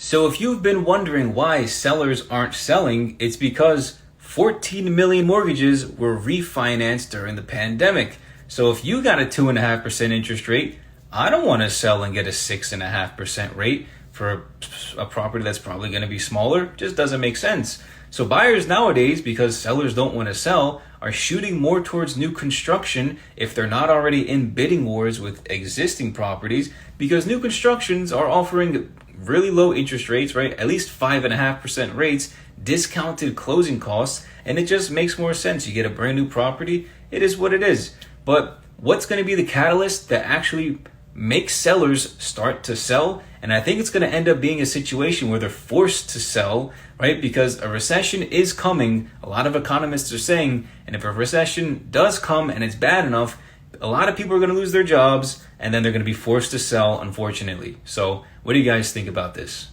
So if you've been wondering why sellers aren't selling, it's because 14 million mortgages were refinanced during the pandemic. So if you got a 2.5% interest rate, I don't want to sell and get a 6.5% rate for a property that's probably going to be smaller. It just doesn't make sense. So buyers nowadays, because sellers don't want to sell, are shooting more towards new construction if they're not already in bidding wars with existing properties, because new constructions are offering really low interest rates, right? At least 5.5% rates, discounted closing costs, and it just makes more sense. You get a brand new property, it is what it is. But what's going to be the catalyst that actually makes sellers start to sell? And I think it's going to end up being a situation where they're forced to sell, right? Because a recession is coming. A lot of economists are saying, and if a recession does come and it's bad enough, a lot of people are going to lose their jobs and then they're going to be forced to sell, unfortunately. So what do you guys think about this?